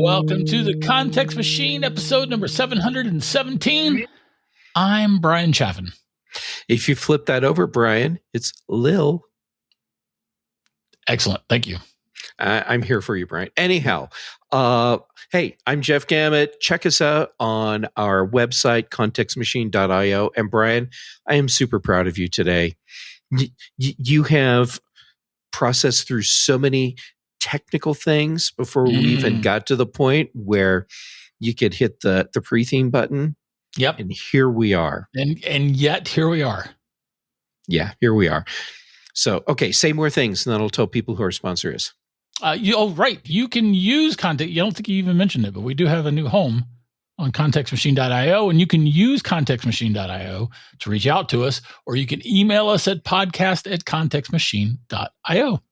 Welcome to the Context Machine, episode number 717. I'm Bryan Chaffin. If you flip that over, Bryan, it's Lil. Excellent. Thank you. I'm here for you, Bryan. Anyhow, hey, I'm Jeff Gamet. Check us out on our website, contextmachine.io. And Bryan, I am super proud of you today. You have processed through so many technical things before we even got to the point where you could hit the pre-theme button. Yep. And here we are. And yet here we are. Yeah, here we are. So, okay, say more things, and then I'll tell people who our sponsor is. Right. You can use context. You don't think you even mentioned it, but we do have a new home on contextmachine.io, and you can use contextmachine.io to reach out to us, or you can email us at podcast@contextmachine.io.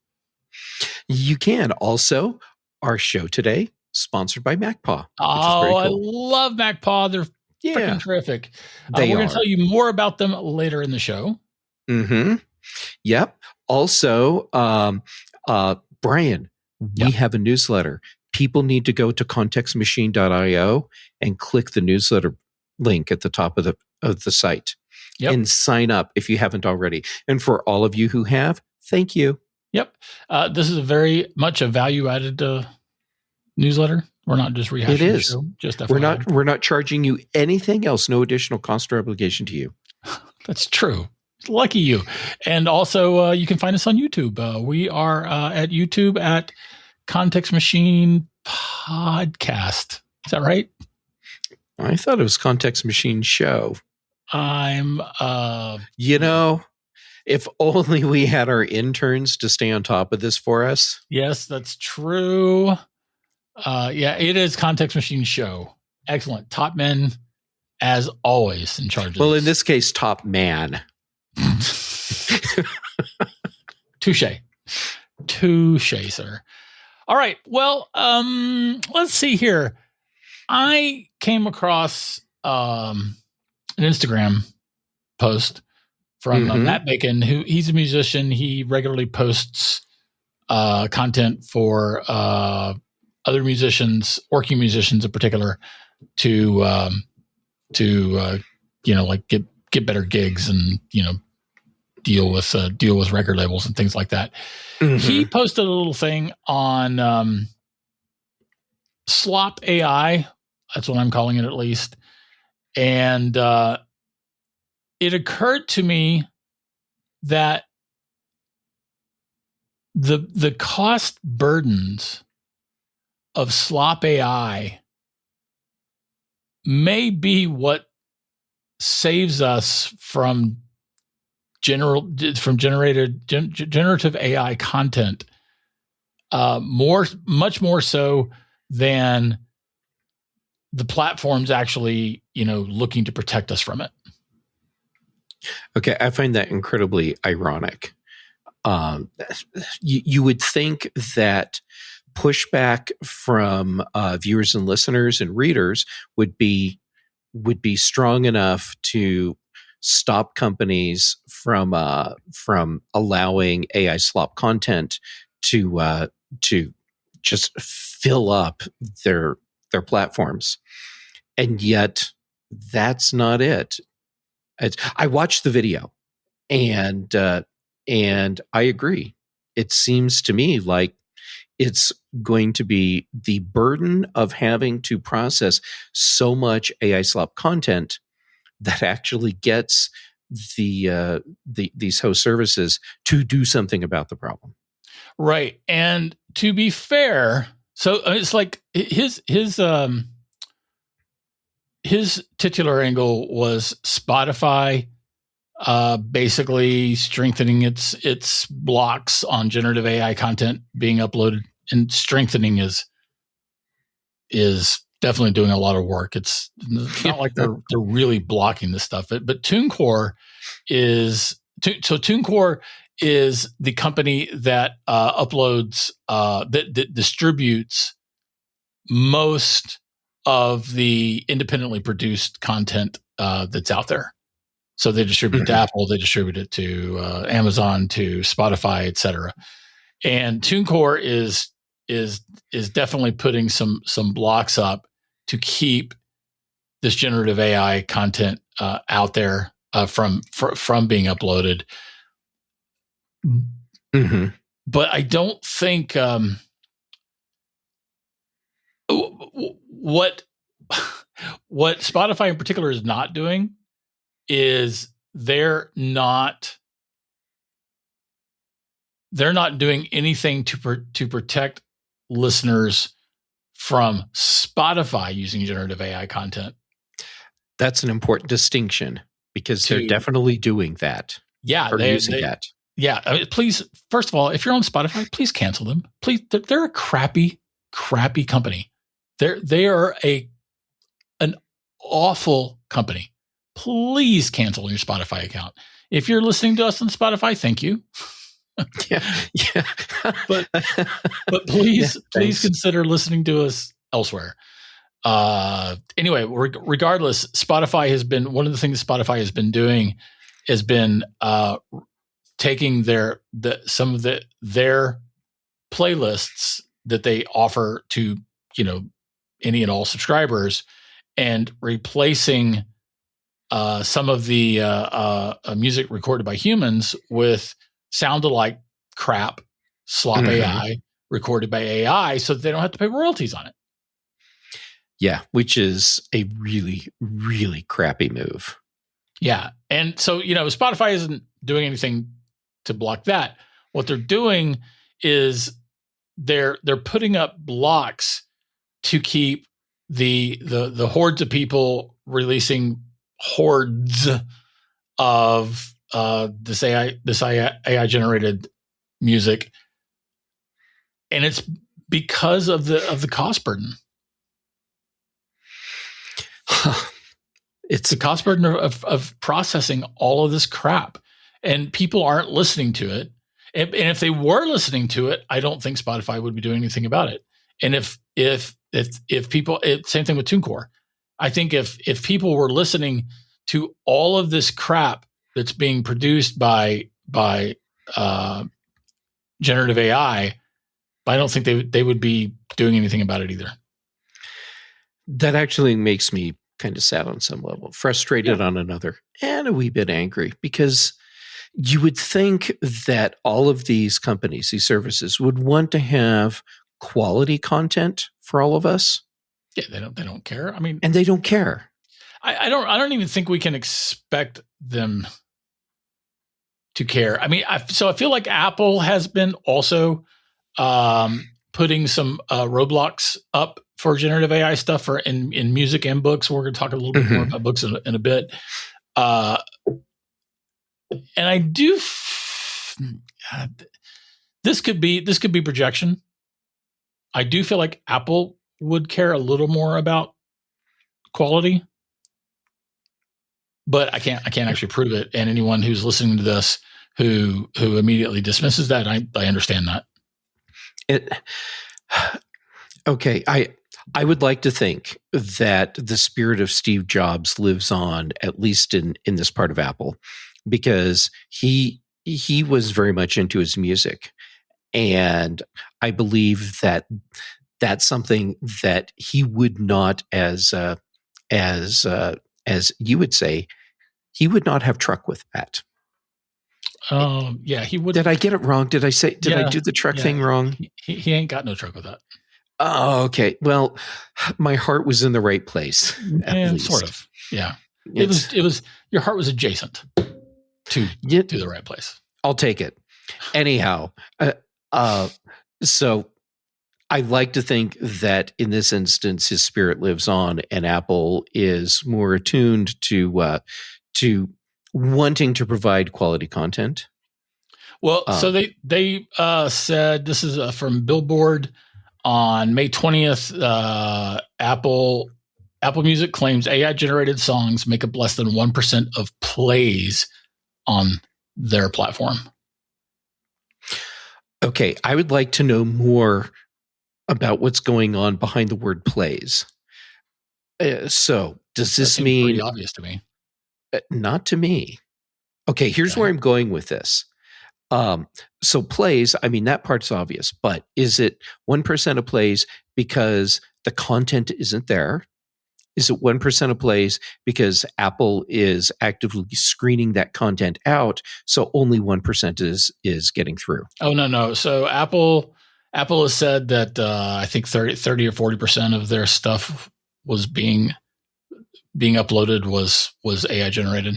You can. Also, our show today, sponsored by MacPaw. Oh, cool. I love MacPaw. They're freaking terrific. We're going to tell you more about them later in the show. Mm-hmm. Yep. Also, Bryan, we have a newsletter. People need to go to contextmachine.io and click the newsletter link at the top of the site and sign up if you haven't already. And for all of you who have, thank you. Yep. This is very much a value-added newsletter. We're not just rehashing the show. Just FYI. We're not charging you anything else. No additional cost or obligation to you. That's true. Lucky you. And also, you can find us on YouTube. We are at YouTube at Context Machine Podcast. Is that right? I thought it was Context Machine Show. If only we had our interns to stay on top of this for us. Yes, that's true. It is Context Machine Show. Excellent. Top men, as always, in charge of Well, in this case, top man. Touche, sir. All right. Well, let's see here. I came across an Instagram post from Matt Bacon, he's a musician. He regularly posts content for other musicians, working musicians in particular, to get better gigs and deal with record labels and things like that. He posted a little thing on Slop AI. That's what I'm calling it, at least. And it occurred to me that the cost burdens of Slop AI may be what saves us from generative AI content, much more so than the platforms actually, looking to protect us from it. Okay, I find that incredibly ironic. You would think that pushback from viewers and listeners and readers would be strong enough to stop companies from allowing AI slop content to just fill up their platforms, and yet that's not it. I watched the video, and I agree. It seems to me like it's going to be the burden of having to process so much AI slop content that actually gets these host services to do something about the problem. Right. And to be fair, so it's like his titular angle was Spotify basically strengthening its blocks on generative AI content being uploaded, and strengthening is definitely doing a lot of work. It's not like they're really blocking this stuff. But TuneCore is TuneCore is the company that uploads that distributes most of the independently produced content that's out there. So they distribute it to Apple, they distribute it to Amazon, to Spotify, etc. And TuneCore is is definitely putting some blocks up to keep this generative AI content out there from being uploaded. Mm-hmm. But I don't think what Spotify in particular is not doing is they're not doing anything to protect listeners from Spotify using generative AI content. That's an important distinction because they're definitely doing that. Yeah, they're using that. Yeah, I mean, please. First of all, if you're on Spotify, please cancel them. Please, they're a crappy company. They are an awful company. Please cancel your Spotify account. If you're listening to us on Spotify, thank you. Yeah. but please consider listening to us elsewhere. Anyway, regardless, Spotify has been one of the things Spotify has been doing has been taking their playlists that they offer to any and all subscribers and replacing some of the music recorded by humans with sound-alike crap, slop AI recorded by AI, so that they don't have to pay royalties on it. Yeah, which is a really, really crappy move. Yeah, and so Spotify isn't doing anything to block that. What they're doing is they're putting up blocks to keep the hordes of people releasing hordes of this AI generated music, and it's because of the cost burden. It's the cost burden of processing all of this crap, and people aren't listening to it. And if they were listening to it, I don't think Spotify would be doing anything about it. And if people, same thing with TuneCore. I think if people were listening to all of this crap that's being produced by generative AI, I don't think they would be doing anything about it either. That actually makes me kind of sad on some level, frustrated on another, and a wee bit angry, because you would think that all of these companies, these services, would want to have quality content for all of us. Yeah, they don't care. I mean, and they don't care. I don't even think we can expect them to care. I mean, I feel like Apple has been also putting some roadblocks up for generative AI stuff for in music and books. We're going to talk a little bit more about books in a bit. And I do. This could be projection. I do feel like Apple would care a little more about quality, but I can't actually prove it. And anyone who's listening to this who immediately dismisses that, I understand that. Okay, I would like to think that the spirit of Steve Jobs lives on, at least in this part of Apple, because he was very much into his music, and I believe that that's something that he would not, as you would say, he would not have truck with that. Yeah, he would. Did I get it wrong? Did I do the truck thing wrong? He ain't got no truck with that. Oh, okay. Well, my heart was in the right place. And sort of. Yeah. It was your heart was adjacent to the right place. I'll take it. Anyhow, so I like to think that in this instance, his spirit lives on, and Apple is more attuned to wanting to provide quality content. Well, so they said, this is from Billboard on May 20th. Apple Music claims AI generated songs make up less than 1% of plays on their platform. Okay, I would like to know more about what's going on behind the word plays. So does this mean pretty obvious to me? Not to me. Okay, here's where I'm going with this. So plays, I mean, that part's obvious, but is it 1% of plays because the content isn't there? Is it 1% of plays because Apple is actively screening that content out, so only 1% is getting through? Oh, no. So Apple has said that I think 30 or 40% of their stuff was being uploaded was AI generated.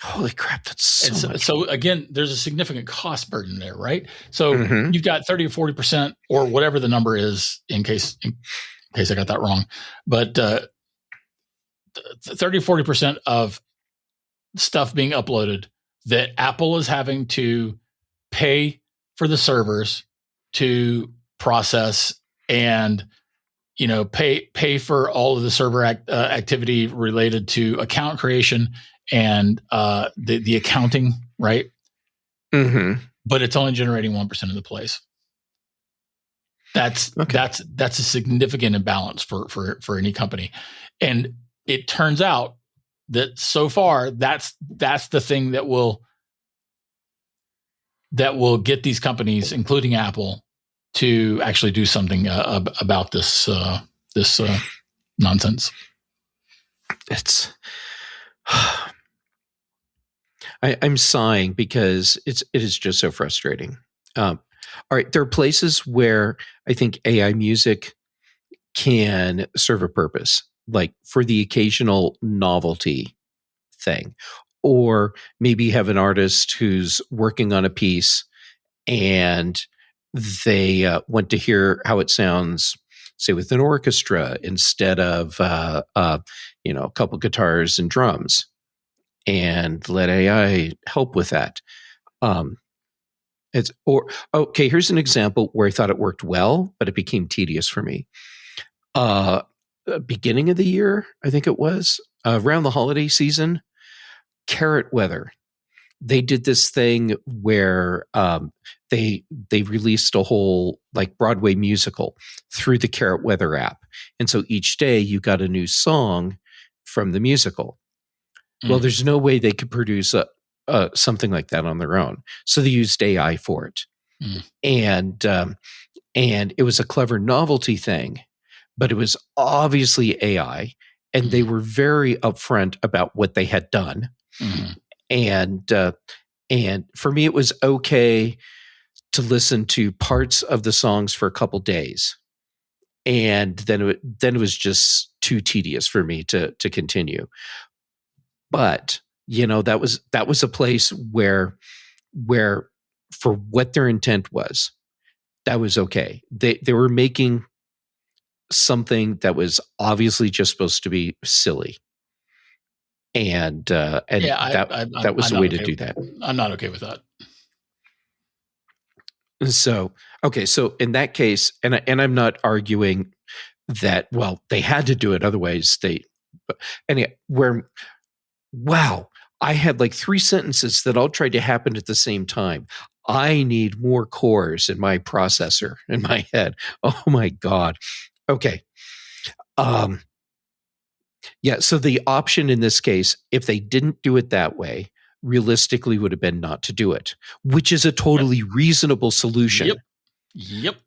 Holy crap, that's so much. So again, there's a significant cost burden there, right? So you've got 30 or 40% or whatever the number is in case I got that wrong. But 30 or 40% of stuff being uploaded that Apple is having to pay for the servers to process and pay for all of the server activity related to account creation and the accounting, right? But it's only generating 1% of the plays. That's a significant imbalance for any company, and it turns out that so far that's the thing that will get these companies, including Apple, to actually do something about this nonsense. It's I'm sighing because it is just so frustrating. All right, there are places where I think AI music can serve a purpose, like for the occasional novelty thing, or maybe have an artist who's working on a piece and they want to hear how it sounds, say with an orchestra instead of a couple guitars and drums, and let AI help with that. Here's an example where I thought it worked well, but it became tedious for me. Beginning of the year, I think it was around the holiday season, Carrot Weather. They did this thing where they released a whole like Broadway musical through the Carrot Weather app, and so each day you got a new song from the musical. Well, there's no way they could produce something like that on their own, so they used AI for it, and it was a clever novelty thing, but it was obviously AI, and they were very upfront about what they had done. And for me, it was okay to listen to parts of the songs for a couple days, and then it was just too tedious for me to continue. But that was a place where for what their intent was, that was okay. They were making something that was obviously just supposed to be silly. And that was the way to do that. I'm not okay with that. So in that case, and I'm not arguing that, well, they had to do it, otherwise wow, I had like 3 sentences that all tried to happen at the same time. I need more cores in my processor, in my head. Oh my God. Okay. So the option in this case, if they didn't do it that way, realistically would have been not to do it, which is a totally reasonable solution. Yep.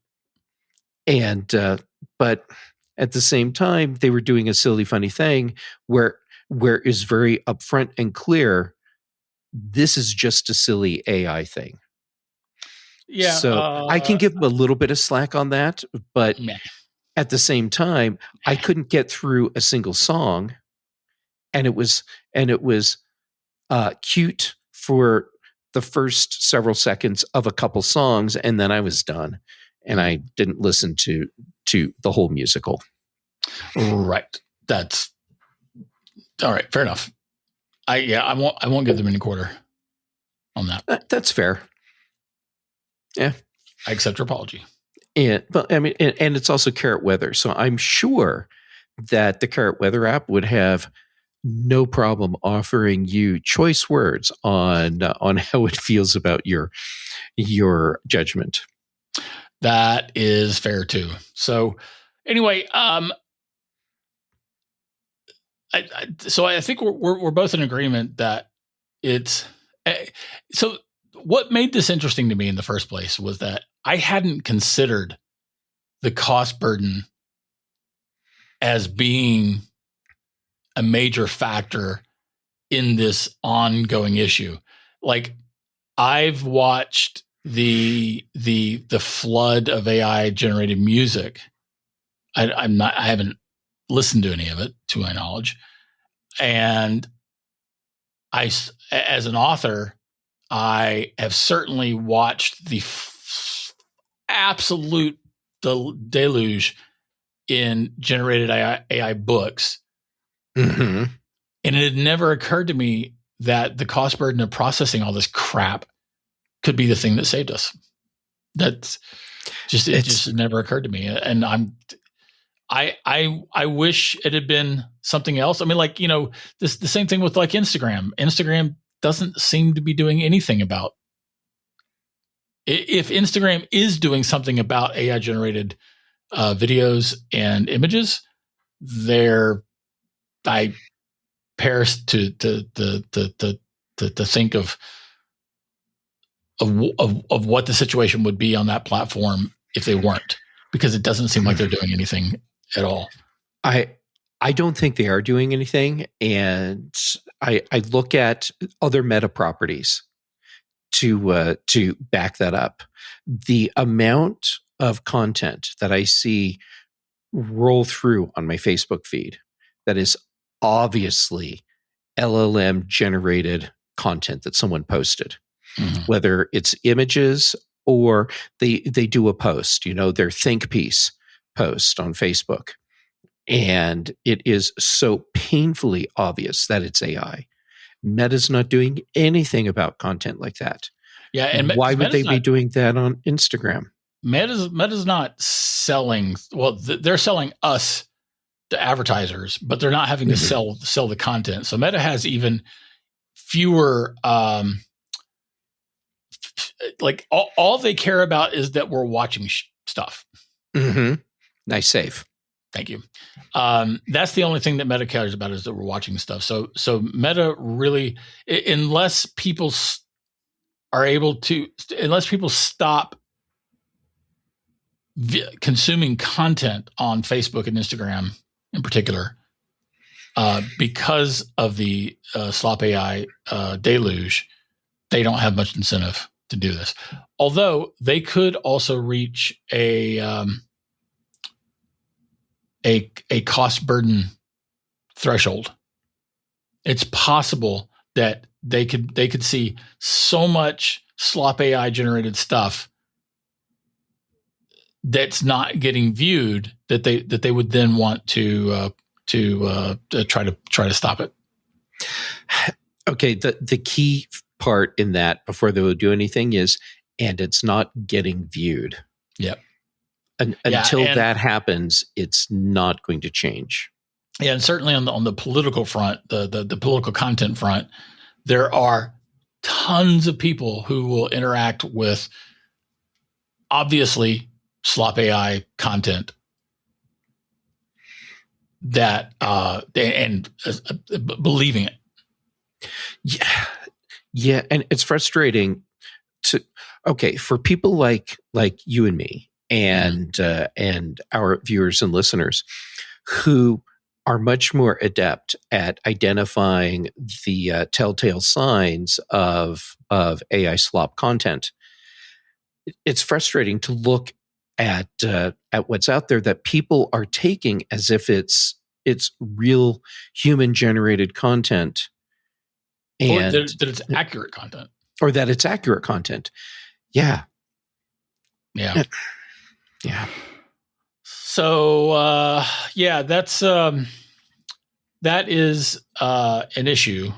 And but at the same time, they were doing a silly, funny thing where it's very upfront and clear, this is just a silly AI thing. Yeah. So I can give them a little bit of slack on that, but at the same time, I couldn't get through a single song, and it was cute for the first several seconds of a couple songs, and then I was done, and I didn't listen to the whole musical. Right. That's all right. Fair enough. I won't give them any quarter on that. That's fair. Yeah. I accept your apology. And it's also Carrot Weather, so I'm sure that the Carrot Weather app would have no problem offering you choice words on how it feels about your judgment. That is fair too. So anyway, I think we're both in agreement that it's so. what made this interesting to me in the first place was that I hadn't considered the cost burden as being a major factor in this ongoing issue. Like, I've watched the flood of AI generated music. I haven't listened to any of it, to my knowledge. And as an author, I have certainly watched the absolute deluge in generated AI books. Mm-hmm. And it had never occurred to me that the cost burden of processing all this crap could be the thing that saved us. It just never occurred to me. And I wish it had been something else. I mean, like, the same thing with like Instagram. Instagram doesn't seem to be doing anything about. If Instagram is doing something about AI generated videos and images, I perish to think of what the situation would be on that platform if they weren't, because it doesn't seem like they're doing anything at all. I don't think they are doing anything, and I look at other meta properties to back that up. The amount of content that I see roll through on my Facebook feed that is obviously LLM generated content that someone posted, whether it's images or they do a post, their think piece post on Facebook. And it is so painfully obvious that it's AI. Meta's not doing anything about content like that. Yeah, and why would they be doing that on Instagram? Meta's not selling. Well, they're selling us to advertisers, but they're not having to sell the content. So Meta has even fewer. Like all they care about is that we're watching stuff. Mm-hmm. Nice save. Thank you. That's the only thing that Meta cares about, is that we're watching stuff. So Meta really, unless people stop consuming content on Facebook and Instagram in particular, because of the Slop AI deluge, they don't have much incentive to do this. Although they could also reach a cost burden threshold. It's possible that they could see so much Slop AI generated stuff that's not getting viewed that they would then want to try to stop it. Okay, the key part in that, before they would do anything, is, and it's not getting viewed. Yep. Until that happens, it's not going to change. Yeah, and certainly on the political front, the political content front, there are tons of people who will interact with obviously Slop AI content that and believing it. Yeah, and it's frustrating for people like you and me and our viewers and listeners who are much more adept at identifying the telltale signs of AI slop content. It's frustrating to look at what's out there that people are taking as if it's real human generated content, and or that it's accurate content, or that it's accurate content. Yeah. So that's that is an issue,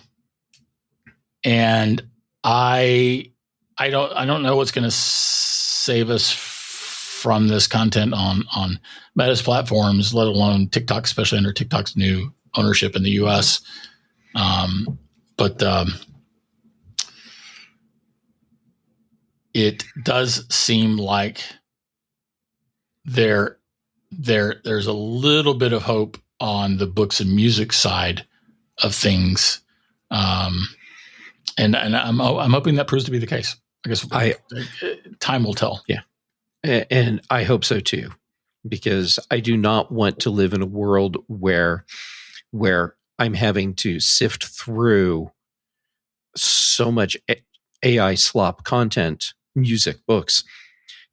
and I don't know what's going to save us from this content on Meta's platforms, let alone TikTok, especially under TikTok's new ownership in the U.S. But it does seem like there's a little bit of hope on the books and music side of things, and I'm hoping that proves to be the case. I guess time will tell. Yeah. And I hope so too, because I do not want to live in a world where I'm having to sift through so much AI slop content, music, books,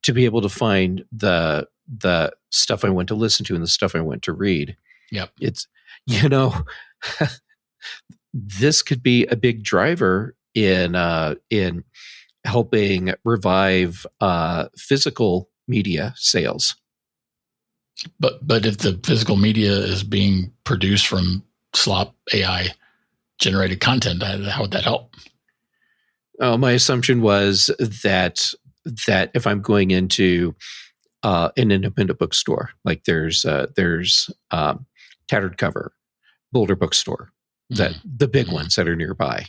to be able to find the stuff I want to listen to and the stuff I want to read. Yep. It's, this could be a big driver in helping revive physical media sales. But if the physical media is being produced from Slop AI generated content, how would that help? My assumption was that if I'm going into an independent bookstore, like there's Tattered Cover, Boulder Bookstore, that the big ones that are nearby.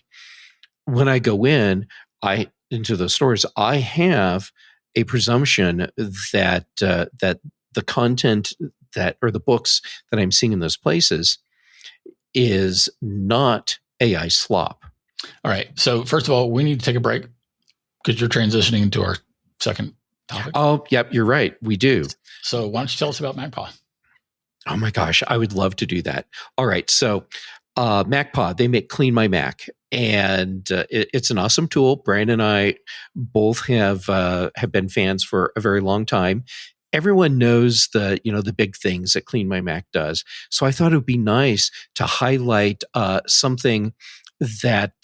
When I go into those stores, I have a presumption that the content or the books that I'm seeing in those places is not AI slop. All right. So first of all, we need to take a break because you're transitioning into our second topic. Oh, yep, you're right. We do. So why don't you tell us about MacPaw? Oh my gosh, I would love to do that. All right. So MacPaw, they make Clean My Mac, and it's an awesome tool. Bryan and I both have been fans for a very long time. Everyone knows the big things that Clean My Mac does. So I thought it would be nice to highlight something that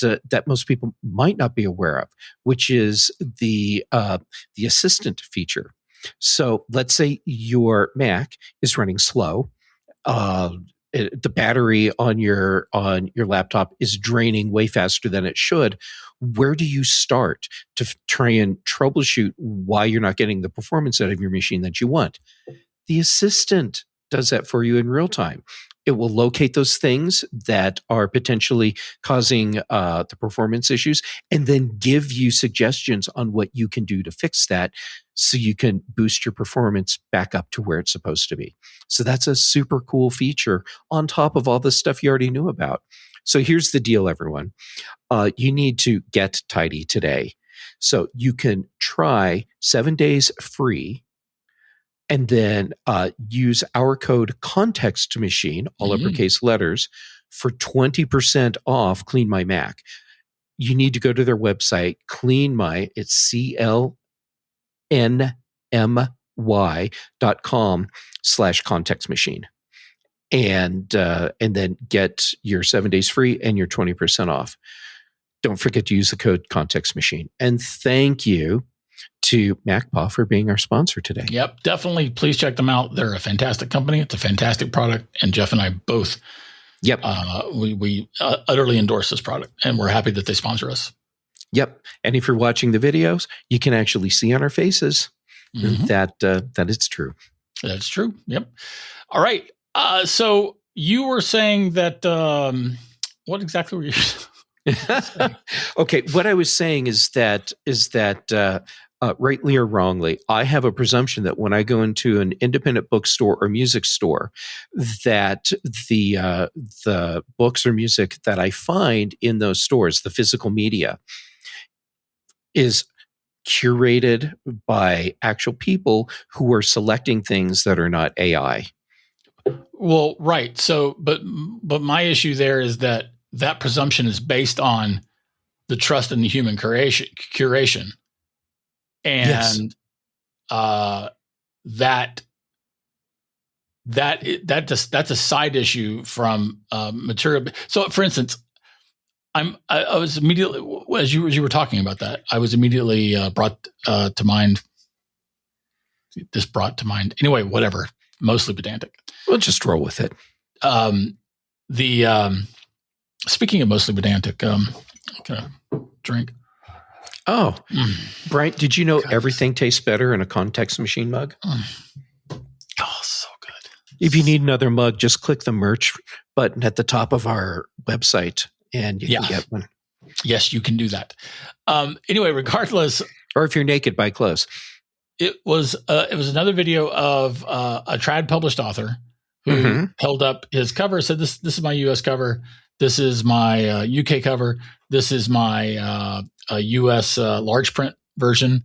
most people might not be aware of, which is the assistant feature. So let's say your Mac is running slow. The battery on your laptop is draining way faster than it should. Where do you start to try and troubleshoot why you're not getting the performance out of your machine that you want? The assistant does that for you in real time. It will locate those things that are potentially causing the performance issues and then give you suggestions on what you can do to fix that so you can boost your performance back up to where it's supposed to be. So that's a super cool feature on top of all the stuff you already knew about. So here's the deal, everyone. You need to get tidy today. So you can try 7 days free and then use our code Context Machine, all uppercase letters, for 20% off Clean My Mac. You need to go to their website, it's CLNMY.com/Context Machine. And then get your 7 days free and your 20% off. Don't forget to use the code Context Machine. And thank you to MacPaw for being our sponsor today. Yep, definitely. Please check them out. They're a fantastic company. It's a fantastic product. And Jeff and I both, we utterly endorse this product, and we're happy that they sponsor us. Yep. And if you're watching the videos, you can actually see on our faces that it's true. That's true. Yep. All right. So you were saying that, what exactly were you saying? Okay. What I was saying is that rightly or wrongly, I have a presumption that when I go into an independent bookstore or music store, that the books or music that I find in those stores, the physical media, is curated by actual people who are selecting things that are not AI. Well, right. So, but my issue there is that presumption is based on the trust in the human curation. And that's a side issue from material. So, for instance, I was immediately, as you were talking about that, I was immediately brought to mind. This brought to mind anyway. Whatever, mostly pedantic. We'll just roll with it. Speaking of mostly pedantic, gonna drink. Oh, Bryan, did you know everything tastes better in a Context Machine mug? Oh, so good. If you need another mug, just click the merch button at the top of our website and you can get one. Yes, you can do that. Anyway, regardless. Or if you're naked, buy clothes. It was another video of a trad published author who held up his cover, said, this is my US cover. This is my UK cover. This is my US large print version.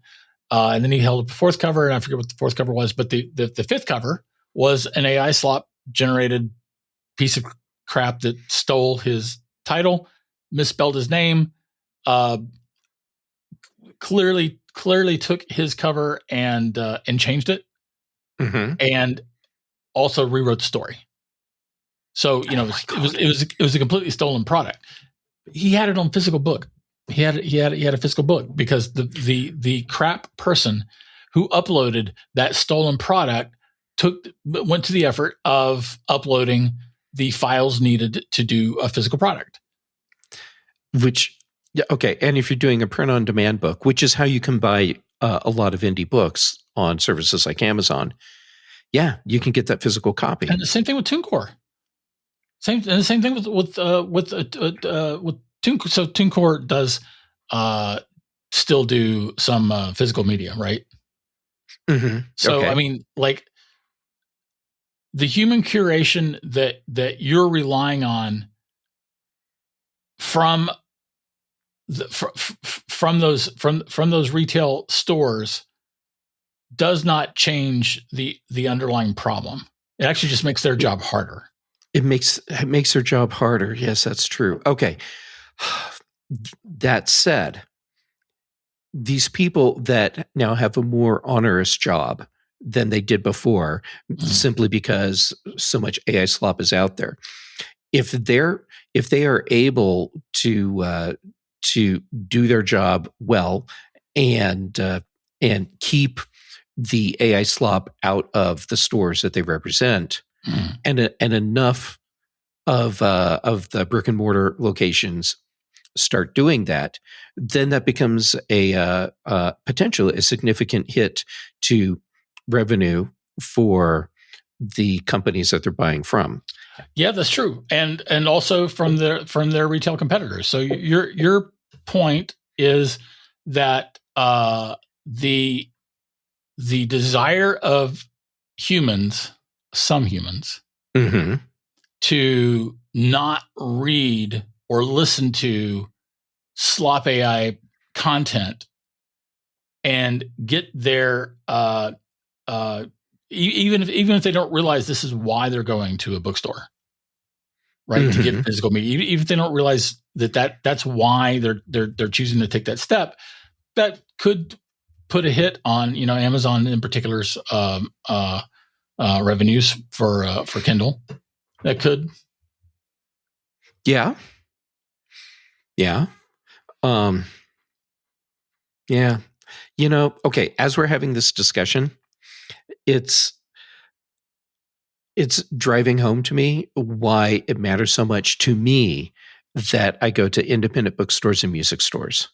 And then he held up a fourth cover, and I forget what the fourth cover was, but the fifth cover was an AI Slop generated piece of crap that stole his title, misspelled his name, clearly took his cover and changed it, and also rewrote the story. So it was a completely stolen product. He had it on physical book. He had a physical book because the crap person who uploaded that stolen product went to the effort of uploading the files needed to do a physical product. Which, yeah, okay. And if you're doing a print on demand book, which is how you can buy a lot of indie books on services like Amazon, yeah, you can get that physical copy. And the same thing with TuneCore. Same thing with TuneCore. So TuneCore does still do some physical media, right? So okay. I mean, like the human curation that you're relying on from those retail stores does not change the underlying problem. It actually just makes their job harder. It makes their job harder. Yes, that's true. Okay. That said, these people that now have a more onerous job than they did before, simply because so much AI slop is out there, if they are able to do their job well and keep the AI slop out of the stores that they represent, and enough of the brick and mortar locations start doing that, then that becomes a potentially a significant hit to revenue for the companies that they're buying from. Yeah, that's true, and also from their retail competitors. So your point is that the desire of some humans, to not read or listen to slop AI content and get their even if they don't realize this is why they're going to a bookstore, right? To get physical media, even if they don't realize that's why they're choosing to take that step, that could put a hit on Amazon in particular's revenues for Kindle. That could. Yeah. Yeah. Yeah. Okay, as we're having this discussion, it's driving home to me why it matters so much to me that I go to independent bookstores and music stores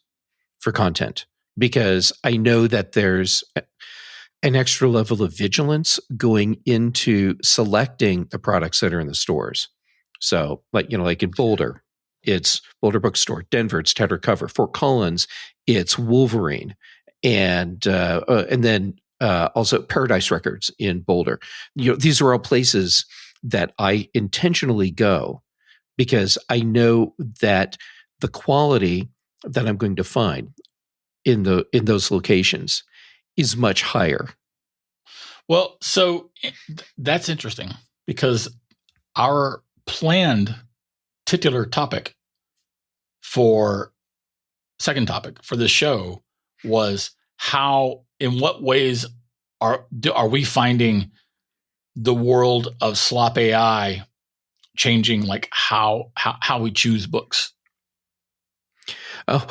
for content, because I know that there's an extra level of vigilance going into selecting the products that are in the stores. So like in Boulder, it's Boulder Bookstore. Denver, it's Tattered Cover. Fort Collins, it's Wolverine. And then also Paradise Records in Boulder. These are all places that I intentionally go because I know that the quality that I'm going to find in those locations is much higher. Well, so that's interesting because our planned titular topic second topic for this show was in what ways are we finding the world of slop AI changing, like how we choose books? Oh,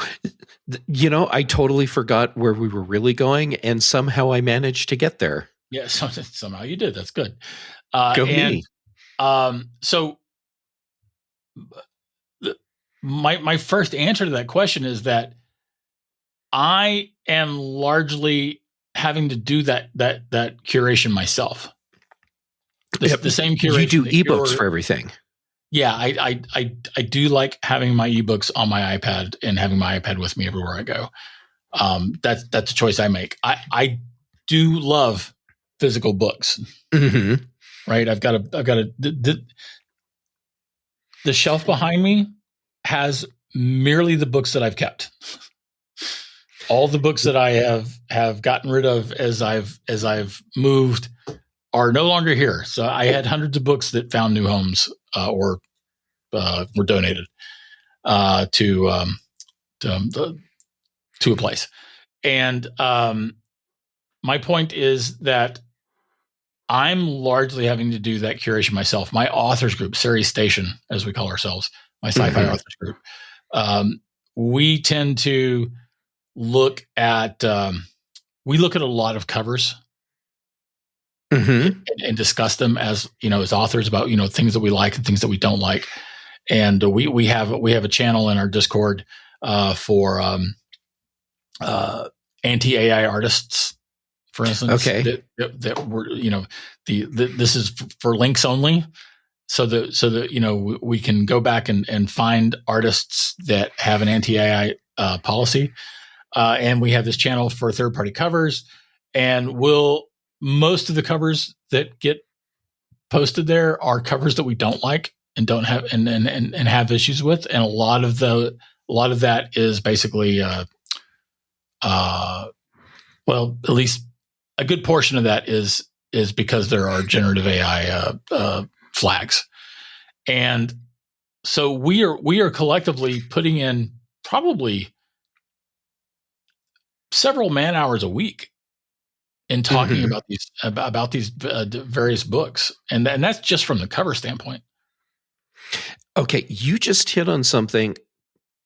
I totally forgot where we were really going, and somehow I managed to get there. Yeah, somehow you did. That's good. Go me. So my first answer to that question is that I am largely having to do that curation myself. The same curation. You do ebooks for everything. Yeah, I do like having my ebooks on my iPad and having my iPad with me everywhere I go. That's a choice I make. I do love physical books. Right? I've got the shelf behind me has merely the books that I've kept. All the books that I have gotten rid of as I've moved are no longer here. So I had hundreds of books that found new homes or were donated to a place. And my point is that I'm largely having to do that curation myself. My authors group, Series Station, as we call ourselves, my sci-fi authors group, we tend to look at a lot of covers and discuss them as authors about things that we like and things that we don't like. And we have a channel in our Discord for anti-AI artists, for instance. Okay. That were this is for links only, so that we can go back and find artists that have an anti-AI policy, and we have this channel for third-party covers, and most of the covers that get posted there are covers that we don't like and don't have and have issues with, and a lot of that is basically well, at least a good portion of that is because there are generative AI flags. And so we are collectively putting in probably several man hours a week in talking about these various books. And that's just from the cover standpoint. Okay. You just hit on something,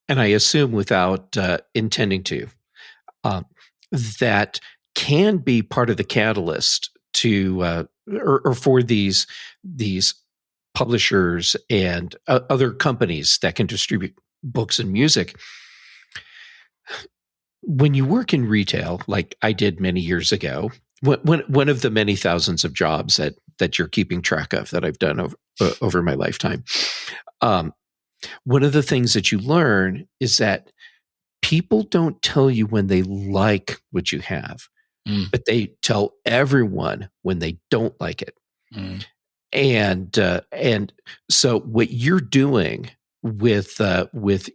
and I assume without intending to, that can be part of the catalyst to or for these publishers and other companies that can distribute books and music. When you work in retail, like I did many years ago, one of the many thousands of jobs that you're keeping track of that I've done over my lifetime, one of the things that you learn is that people don't tell you when they like what you have, but they tell everyone when they don't like it. And so what you're doing with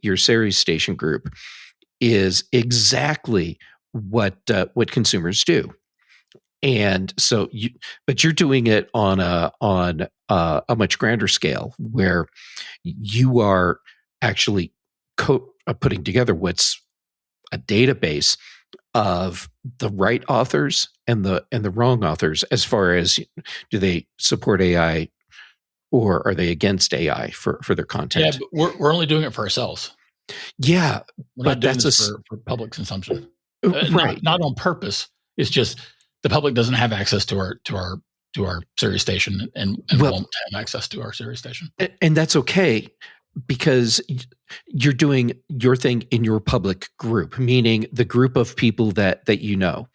your Series Station group is exactly what consumers do. And so but you're doing it on a much grander scale, where you are actually putting together what's a database of the right authors and the wrong authors, as far as do they support AI or are they against AI for their content? Yeah, but we're only doing it for ourselves. Yeah, we're not doing this for public consumption, right? Not on purpose. It's just the public doesn't have access to our Series Station and won't have access to our Series Station, and that's okay, because you're doing your thing in your public group, meaning the group of people that you know.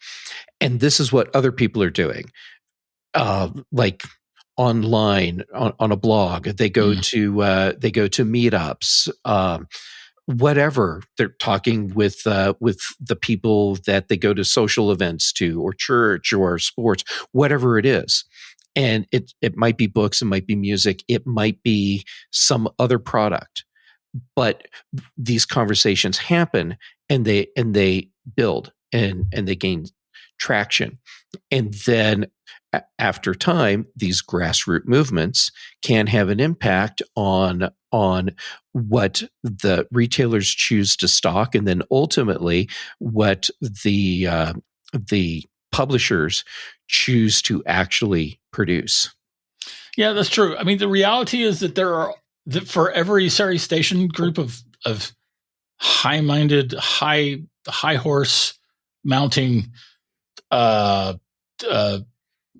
And this is what other people are doing, like online on a blog. They go to meetups, whatever. They're talking with the people that they go to social events to, or church, or sports, whatever it is. And it might be books, it might be music, it might be some other product. But these conversations happen, and they build and they gain traction. And then after time, these grassroots movements can have an impact on what the retailers choose to stock, and then ultimately what the publishers choose to actually produce. Yeah, that's true. I mean, the reality is that for every Series Station group of high-minded, high horse mounting,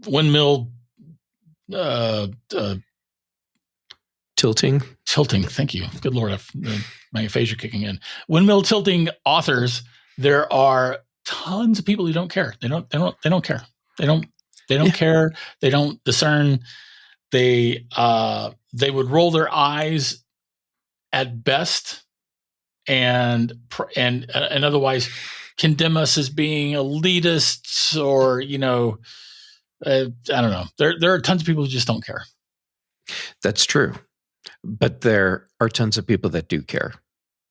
windmill, tilting. Thank you. Good Lord, my aphasia kicking in. Windmill tilting authors. There are tons of people who don't care. They don't care. They don't care. They don't discern. They would roll their eyes at best, and otherwise condemn us as being elitists, or I don't know. There are tons of people who just don't care. That's true, but there are tons of people that do care.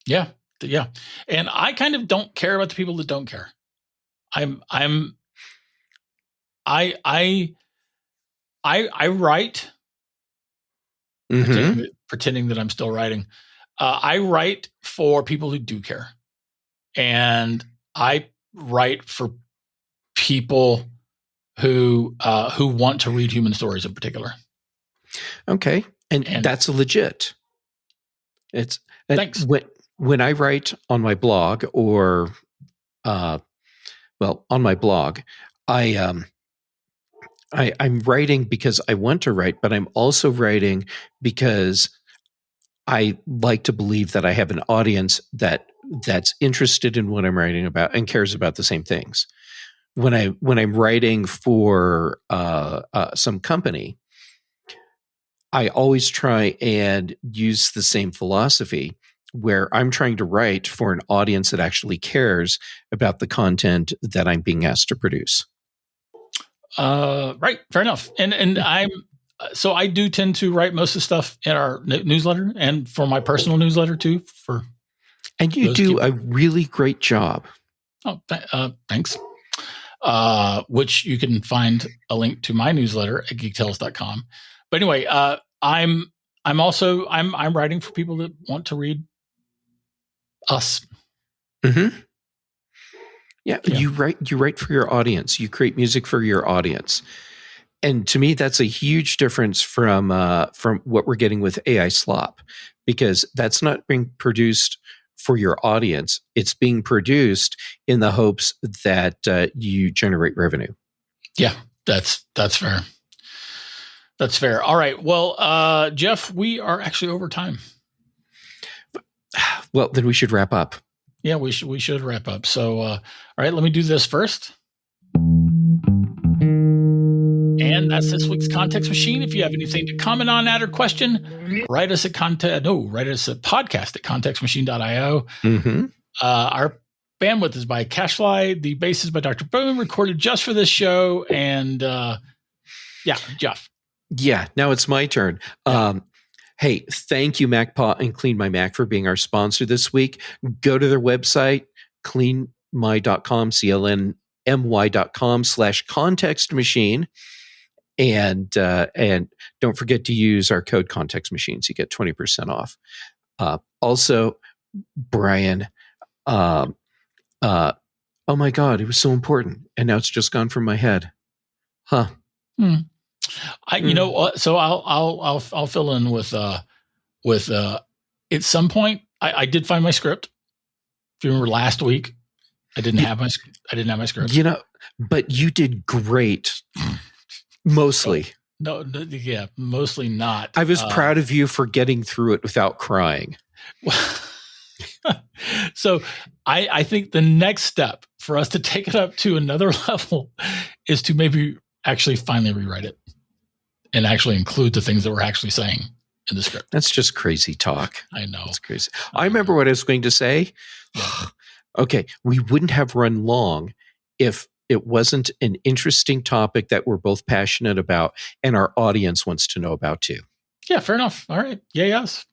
Yeah, Yeah. And I kind of don't care about the people that don't care. I write, pretending that I'm still writing. I write for people who do care. And I write for people who want to read human stories in particular. Okay. And that's legit. Thanks. When I write on my blog or, on my blog, I'm writing because I want to write, but I'm also writing because I like to believe that I have an audience that's interested in what I'm writing about and cares about the same things. When I'm writing for some company, I always try and use the same philosophy where I'm trying to write for an audience that actually cares about the content that I'm being asked to produce. Right. Fair enough. And so I do tend to write most of the stuff in our newsletter and for my personal newsletter too. And you do a really great job. Oh, thanks. Which you can find a link to my newsletter at geektales.com. But anyway, I'm writing for people that want to read us. Mm-hmm. Yeah, you write for your audience. You create music for your audience. And to me, that's a huge difference from what we're getting with AI Slop, because that's not being produced for your audience. It's being produced in the hopes that you generate revenue. Yeah, that's fair. That's fair. All right. Well, Jeff, we are actually over time. Well, then we should wrap up. Yeah, we should wrap up. So, all right, let me do this first. And that's this week's Context Machine. If you have anything to comment on that or question, write us at podcast at contextmachine.io. Mm-hmm. Our bandwidth is by Cashfly. The bass is by Dr. Boom, recorded just for this show. And Jeff. Yeah, now it's my turn. Hey, thank you, MacPaw and Clean My Mac, for being our sponsor this week. Go to their website, cleanmy.com, clnmy.com/context machine. And don't forget to use our code Context Machine so you get 20% off. Also, Bryan, oh my God, it was so important, and now it's just gone from my head. Huh? You know what? So I'll fill in with at some point I did find my script. If you remember last week, I didn't have my script. You know, but you did great. Mostly. No, mostly not. I was proud of you for getting through it without crying. So I think the next step for us to take it up to another level is to maybe actually finally rewrite it and actually include the things that we're actually saying in the script. That's just crazy talk. I know. It's crazy. I remember what I was going to say. Yeah. Okay. We wouldn't have run long if it wasn't an interesting topic that we're both passionate about and our audience wants to know about too. Yeah, fair enough. All right. Yeah, yes.